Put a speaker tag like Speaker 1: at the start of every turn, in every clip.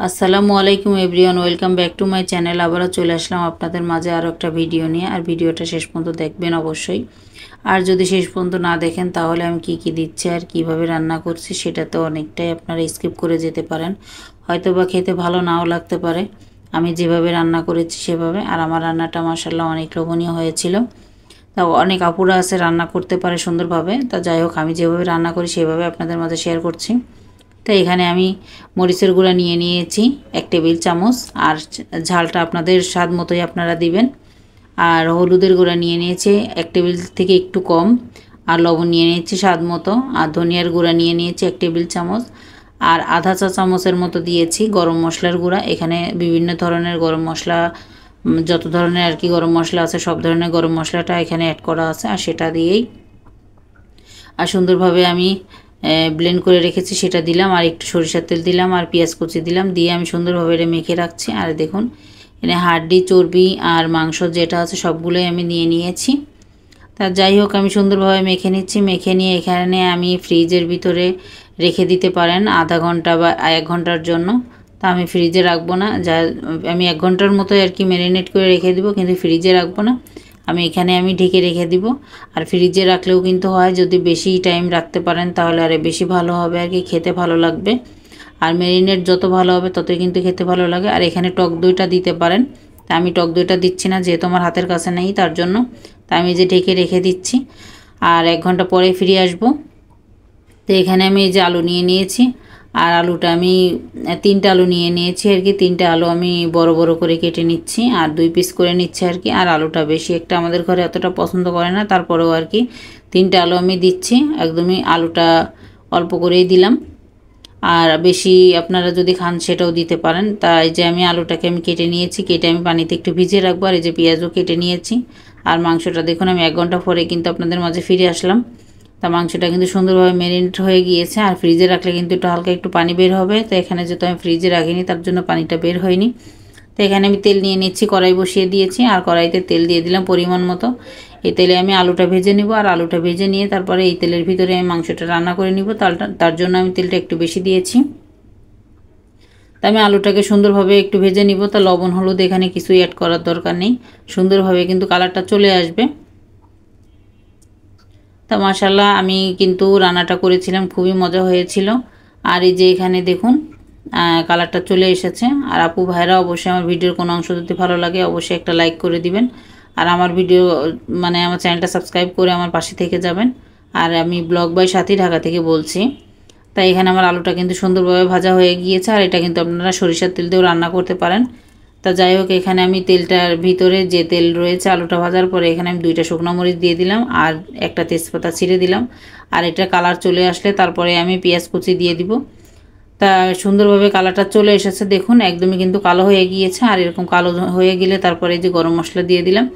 Speaker 1: আসসালামু আলাইকুম everyone, welcome back to my channel. আবারও চলে আসলাম আপনাদের মাঝে আরও একটা ভিডিও নিয়ে। আর ভিডিওটা শেষ পর্যন্ত দেখবেন অবশ্যই। আর যদি শেষ পর্যন্ত না দেখেন তাহলে আমি কি দিচ্ছি আর কিভাবে রান্না করছি সেটা তো অনেকটাই আপনারা স্কিপ করে যেতে পারেন, হয়তো বা খেতে ভালো নাও লাগতে পারে আমি যেভাবে রান্না করেছি সেভাবে। আর আমার রান্নাটা মাশাআল্লাহ অনেক লোভনীয় হয়েছিল। তা অনেক আপুরা আছে রান্না করতে পারে সুন্দরভাবে, তা যাই হোক আমি যেভাবে রান্না করি সেভাবে আপনাদের মাঝে শেয়ার করছি। তো এখানে আমি মরিচের গুঁড়া নিয়ে নিয়েছি 1 টেবিল চামচ, আর ঝালটা আপনাদের স্বাদ মতোই আপনারা দিবেন। আর হলুদের গুঁড়া নিয়ে নিয়েছি 1 টেবিল থেকে একটু কম, আর লবণ নিয়ে নিয়েছি স্বাদ মতো, আর ধনিয়ার গুঁড়া নিয়ে নিয়েছি 1 টেবিল চামচ, আর আধা চা চামচের মতো দিয়েছি গরম মশলার গুঁড়া। এখানে বিভিন্ন ধরনের গরম মশলা, যত ধরনের আর কি গরম মশলা আছে সব ধরনের গরম মশলাটা এখানে অ্যাড করা আছে, আর সেটা দিয়েই আর সুন্দরভাবে আমি ব্লেন্ড করে রেখেছি সেটা দিলাম। আর একটু সরিষার তেল দিলাম, আর পেঁয়াজ কুচি দিলাম, দিয়ে আমি সুন্দরভাবে এটা মেখে রাখছি। আর দেখুন এখানে হাড্ডি, চর্বি আর মাংস যেটা আছে সবগুলোই আমি নিয়ে নিয়েছি। তা যাই হোক আমি সুন্দরভাবে মেখে নিচ্ছি। মেখে নিয়ে এখানে আমি ফ্রিজের ভিতরে রেখে দিতে পারেন আধা ঘন্টা বা 1 ঘন্টার জন্য। তা আমি ফ্রিজে রাখবো না, আমি 1 ঘন্টার মতো আর কি ম্যারিনেট করে রেখে দিব, কিন্তু ফ্রিজে রাখবো না, আমি ঢেকে রেখে দিব। আর ফ্রিজে রাখলেও কিন্তু হয়, যদি বেশি টাইম রাখতে পারেন তাহলে আরে বেশি ভালো হবে আর কি, খেতে ভালো লাগবে। আর ম্যারিনেট যত ভালো হবে ততই কিন্তু খেতে ভালো লাগে। আর এখানে টক দইটা দিতে পারেন, তা আমি টক দইটা দিচ্ছি না যেহেতু আমার হাতের কাছে নেই তার জন্য। তা আমি যে ঢেকে রেখে দিচ্ছি, আর 1 ঘন্টা পরে ফিরে আসব। তো এখানে আমি এই যে আলু নিয়ে নিয়েছি, আর আলুটা আমি 3টা আলু নিয়ে নিয়েছি আর কি। 3টা আলু আমি বড় বড় করে কেটে নিচ্ছি, আর 2 পিস করে নিচ্ছি আর কি। আর আলুটা বেশি একটা আমাদের ঘরে অতটা পছন্দ করে না, তারপরেও আর কি 3টা আলু আমি দিচ্ছি, একদমই আলুটা অল্প করেই দিলাম। আর বেশি আপনারা যদি খান সেটাও দিতে পারেন। তাই যে আমি আলুটাকে আমি কেটে নিয়েছি, কেটে আমি পানিতে একটু ভিজিয়ে রাখবো। আর এই যে পেঁয়াজও কেটে নিয়েছি। আর মাংসটা দেখুন আমি 1 ঘন্টা পরে কিন্তু আপনাদের মাঝে ফিরে আসলাম। তা মাংসটা কিন্তু সুন্দরভাবে ম্যারিনেট হয়ে গিয়েছে। আর ফ্রিজে রাখলে কিন্তু একটু হালকা একটু পানি বের হবে, তো এখানে যেহেতু আমি ফ্রিজে রাখিনি তার জন্য পানিটা বের হয়নি। তো এখানে আমি তেল নিয়ে নিচ্ছি, কড়াই বসিয়ে দিয়েছি, আর কড়াইতে তেল দিয়ে দিলাম পরিমাণ মতো। এই তেলে আমি আলুটা ভেজে নিব, আর আলুটা ভেজে নিয়ে তারপরে এই তেলের ভিতরে আমি মাংসটা রান্না করে নিব। তার জন্য আমি তেলটা একটু বেশি দিয়েছি। তা আমি আলুটাকে সুন্দরভাবে একটু ভেজে নিব। তা লবণ হলুদ এখানে কিছুই অ্যাড করার দরকার নেই, সুন্দরভাবে কিন্তু কালারটা চলে আসবে। তা মাশাল্লাহ আমি কিন্তু রান্নাটা করেছিলাম, খুবই মজা হয়েছিল। আর এই যে এখানে দেখুন কালারটা চলে এসেছে। আর আপু ভাইরা অবশ্যই আমার ভিডিওর কোনো অংশ যদি ভালো লাগে অবশ্যই একটা লাইক করে দিবেন, আর আমার ভিডিও আমার চ্যানেলটা সাবস্ক্রাইব করে আমার পাশে থেকে যাবেন। আর আমি ব্লগ বাই সাথী ঢাকা থেকে বলছি। তাই এখানে আমার আলুটা কিন্তু সুন্দরভাবে ভাজা হয়ে গিয়েছে, আর এটা কিন্তু আপনারা সরিষার তেল দিয়েও রান্না করতে পারেন। তা যাই হোক এখানে আমি তেলটার ভিতরে যে তেল রয়েছে আলুটা ভাজার পরে এখানে আমি 2টা শুকনো মরিচ দিয়ে দিলাম, আর একটা তেজপাতা ছিঁড়ে দিলাম। আর এটা কালার চলে আসলে তারপরে আমি পেঁয়াজ কুচি দিয়ে দিব। তা সুন্দরভাবে কালারটা চলে এসেছে দেখুন, একদমই কিন্তু কালো হয়ে গিয়েছে। আর এরকম কালো হয়ে গেলে তারপরে যে গরম মশলা দিয়ে দিলাম,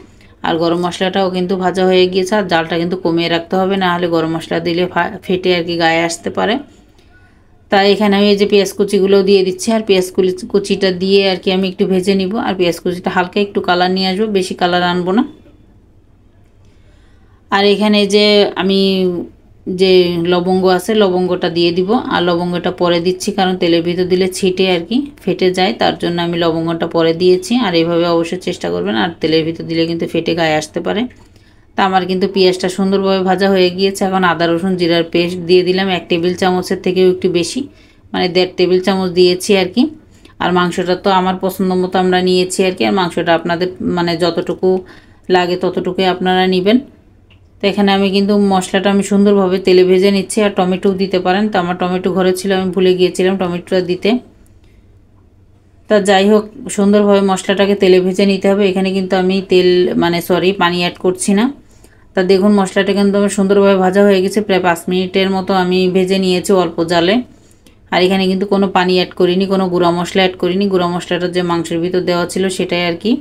Speaker 1: আর গরম মশলাটাও কিন্তু ভাজা হয়ে গিয়েছে। আর জালটা কিন্তু কমিয়ে রাখতে হবে, না হলে গরম মশলা দিলে ফেটে আর কি গায়ে আসতে পারে। তাই এখানে আমি এই যে পেঁয়াজ কুচিগুলো দিয়ে দিচ্ছি, আর পেঁয়াজ কুচিটা দিয়ে আর কি আমি একটু ভেজে নিব। আর পেঁয়াজ কুচিটা হালকা একটু কালার নিয়ে আসবো, বেশি কালার আনবো না। আর এখানে যে আমি যে লবঙ্গ আছে লবঙ্গটা দিয়ে দিব, আর লবঙ্গটা পরে দিচ্ছি কারণ তেলের ভিতর দিলে ছিটে আর কি ফেটে যায়, তার জন্য আমি লবঙ্গটা পরে দিয়েছি। আর এইভাবে অবশ্যই চেষ্টা করবেন, আর তেলের ভিতর দিলে কিন্তু ফেটে গায়ে আসতে পারে। তা আমার কিন্তু পেঁয়াজটা সুন্দরভাবে ভাজা হয়ে গিয়েছে। এখন আদা রসুন জিরার পেস্ট দিয়ে দিলাম 1 টেবিল চামচের থেকেও একটু বেশি, 1.5 টেবিল চামচ দিয়েছি আর কি। আর মাংসটা তো আমার পছন্দ মতো আমরা নিয়েছি আর কি, আর মাংসটা আপনাদের যতটুকু লাগে ততটুকুই আপনারা নেবেন। তো এখানে আমি কিন্তু মশলাটা আমি সুন্দরভাবে তেলে ভেজে নিচ্ছি। আর টমেটোও দিতে পারেন, তো আমার টমেটো ঘরে ছিল আমি ভুলে গিয়েছিলাম টমেটোটা দিতে। তা যাই হোক সুন্দরভাবে মশলাটাকে তেলে ভেজে নিতে হবে। এখানে কিন্তু আমি পানি অ্যাড করছি না। তা দেখুন মশলাটা কিন্তু আমার সুন্দরভাবে ভাজা হয়ে গেছে, প্রায় 5 মিনিটের মতো আমি ভেজে নিয়েছি অল্প জালে। আর এখানে কিন্তু কোনো পানি অ্যাড করিনি, কোনো গুঁড়া মশলা অ্যাড করিনি। গুঁড়া মশলাটা যে মাংসের ভিতর দেওয়া ছিল সেটাই আর কি।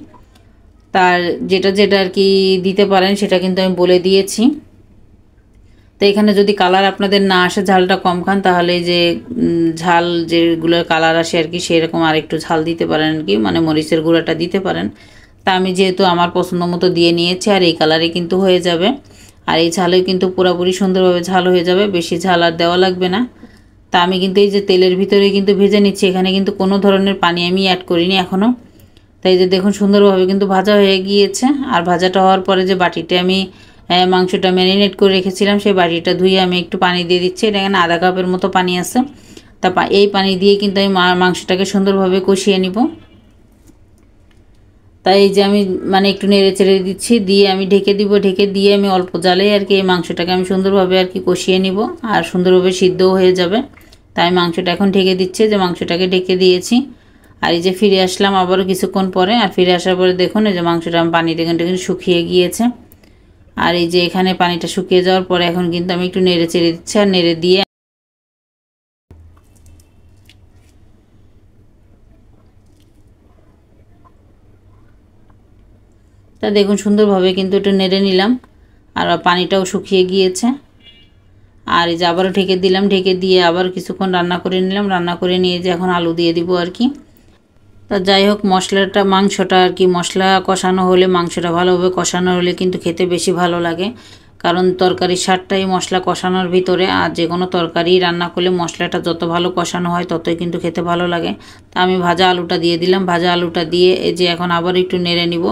Speaker 1: তার যেটা যেটা আর কি দিতে পারেন সেটা কিন্তু আমি বলে দিয়েছি। তো এখানে যদি কালার আপনাদের না আসে, ঝালটা কম খান, তাহলে যে ঝাল যেগুলো কালার আসে আর কি সেরকম আরেকটু ঝাল দিতে পারেন আর কি, মরিচের গুঁড়াটা দিতে পারেন। তা আমি যেহেতু আমার পছন্দ মতো দিয়ে নিয়েছি, আর এই কালারে কিন্তু হয়ে যাবে। আর এই ঝালে কিন্তু পুরোপুরি সুন্দরভাবে ঝাল হয়ে যাবে, বেশি ঝাল আর দেওয়া লাগবে না। তা আমি কিন্তু এই যে তেলের ভিতরে কিন্তু ভেজে নিচ্ছি, এখানে কিন্তু কোনো ধরনের পানি আমি অ্যাড করিনি এখনও। তাই যে দেখুন সুন্দরভাবে কিন্তু ভাজা হয়ে গিয়েছে। আর ভাজাটা হওয়ার পরে যে বাটিতে আমি মাংসটা ম্যারিনেট করে রেখেছিলাম সেই বাটিটা ধুয়ে আমি একটু পানি দিয়ে দিচ্ছি। এটা এখানে আধা কাপের মতো পানি আছে। তা এই পানি দিয়ে কিন্তু আমি মাংসটাকে সুন্দরভাবে কষিয়ে নিব। তাই এই যে আমি মানে একটু নেড়ে চেড়ে দিচ্ছি, দিয়ে আমি ঢেকে দিব। ঢেকে দিয়ে আমি অল্প জালে আর কি এই মাংসটাকে আমি সুন্দরভাবে আর কি কষিয়ে নিব, আর সুন্দরভাবে সিদ্ধও হয়ে যাবে। তাই মাংসটা এখন ঢেকে দিচ্ছে, যে মাংসটাকে ঢেকে দিয়েছি। আর এই যে ফিরে আসলাম আবারও কিছুক্ষণ পরে। আর ফিরে আসার পরে দেখুন এই যে মাংসটা আমি পানিটা কিন্তু শুকিয়ে গিয়েছে। আর এই যে এখানে পানিটা শুকিয়ে যাওয়ার পরে এখন কিন্তু আমি একটু নেড়ে চেড়ে দিচ্ছি। আর নেড়ে দিয়ে তা দেখুন সুন্দরভাবে কিন্তু একটু নেড়ে নিলাম, আর পানিটাও শুকিয়ে গিয়েছে। আর এই যে আবারও ঢেকে দিলাম। ঢেকে দিয়ে আবার কিছুক্ষণ রান্না করে নিলাম। রান্না করে নিয়ে যে এখন আলু দিয়ে দিব আর কি। তা যাই হোক, মাংসটা আর কি মশলা কষানো হলে, মাংসটা ভালোভাবে কষানো হলে কিন্তু খেতে বেশি ভালো লাগে। কারণ তরকারির স্বাদটাই মশলা কষানোর ভিতরে। আর যে কোনো তরকারি রান্না করলে মশলাটা যত ভালো কষানো হয় ততই কিন্তু খেতে ভালো লাগে। তা আমি ভাজা আলুটা দিয়ে দিলাম। ভাজা আলুটা দিয়ে এই যে এখন আবার একটু নেড়ে নিব।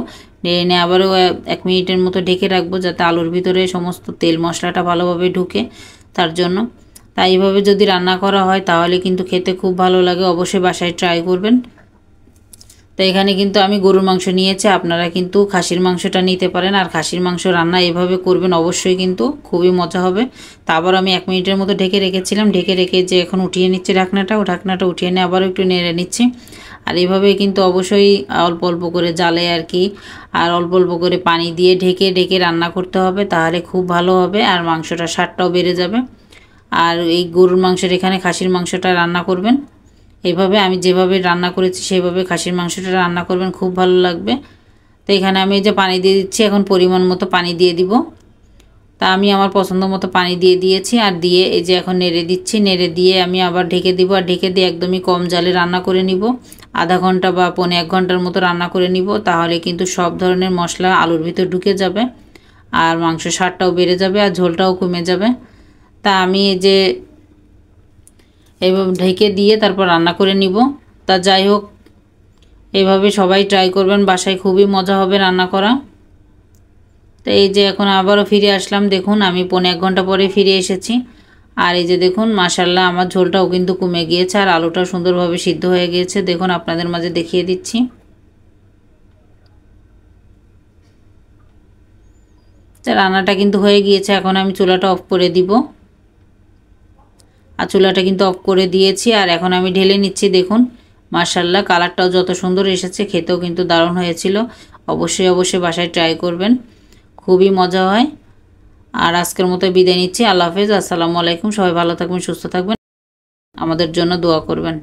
Speaker 1: নেড়ে নিয়ে আবারও 1 মিনিটের মতো ঢেকে রাখবো, যাতে আলুর ভিতরে সমস্ত তেল মশলাটা ভালোভাবে ঢুকে, তার জন্য। তাই এইভাবে যদি রান্না করা হয় তাহলে কিন্তু খেতে খুব ভালো লাগে। অবশ্যই বাসায় ট্রাই করবেন। তো এখানে কিন্তু আমি গরুর মাংস নিয়েছি, আপনারা কিন্তু খাসির মাংসটা নিতে পারেন। আর খাসির মাংস রান্না এভাবে করবেন, অবশ্যই কিন্তু খুবই মজা হবে। তারপর আমি 1 মিনিটের মতো ঢেকে রেখেছিলাম। ঢেকে রেখে যে এখন উঠিয়ে নিচ্ছি ঢাকনাটা উঠিয়ে নিয়ে আবারও একটু নেড়ে নিচ্ছি। আর এইভাবে কিন্তু অবশ্যই অল্প অল্প করে জালে আর কি, আর অল্প অল্প করে পানি দিয়ে ঢেকে ঢেকে রান্না করতে হবে, তাহলে খুব ভালো হবে। আর মাংসটার স্বাদটাও বেড়ে যাবে। আর এই গরুর মাংসের এখানে খাসির মাংসটা রান্না করবেন এইভাবে, আমি যেভাবে রান্না করেছি সেভাবে খাসির মাংসটা রান্না করবেন, খুব ভালো লাগবে। তো এখানে আমি এই যে পানি দিয়ে দিচ্ছি, এখন পরিমাণ মতো পানি দিয়ে দিব। তা আমি আমার পছন্দ মতো পানি দিয়ে দিয়েছি। আর দিয়ে এই যে এখন নেড়ে দিচ্ছি। নেড়ে দিয়ে আমি আবার ঢেকে দিব। আর ঢেকে দিয়ে একদমই কম জালে রান্না করে নিব। আধা ঘন্টা বা 1 ঘন্টার মতো রান্না করে নিব, তাহলে কিন্তু সব ধরনের মশলা আলুর ভিতর ঢুকে যাবে, আর মাংসের স্বাদটাও বেড়ে যাবে, আর ঝোলটাও কমে যাবে। তা আমি এই যে এইভাবে ঢেকে দিয়ে তারপর রান্না করে নিব। তা যাই হোক, এইভাবে সবাই ট্রাই করবেন, বাসায় খুবই মজা হবে রান্না করা। তো এই যে এখন আবারও ফিরে আসলাম। দেখুন আমি 1 ঘন্টা পরে ফিরে এসেছি। আর এই যে দেখুন মাশাআল্লাহ আমার ঝোলটাও কিন্তু কমে গিয়েছে, আর আলুটাও সুন্দরভাবে সিদ্ধ হয়ে গিয়েছে। দেখুন আপনাদের মাঝে দেখিয়ে দিচ্ছি। তো রান্নাটা কিন্তু হয়ে গিয়েছে। এখন আমি চুলাটা অফ করে দিব। আর চুলাটা কিন্তু অফ করে দিয়েছি। আর এখন আমি ঢেলে নিচ্ছি। দেখুন মাশাআল্লাহ কালারটাও যত সুন্দর এসেছে, খেতেও কিন্তু দারুণ হয়েছিল। অবশ্যই অবশ্যই বাসায় ট্রাই করবেন, খুবই মজা হয়। আর আজকের মতো বিদায় নিচ্ছি। আল্লাহ হাফেজ, আসসালামু আলাইকুম। সবাই ভালো থাকবেন, সুস্থ থাকবেন, আমাদের জন্য দোয়া করবেন।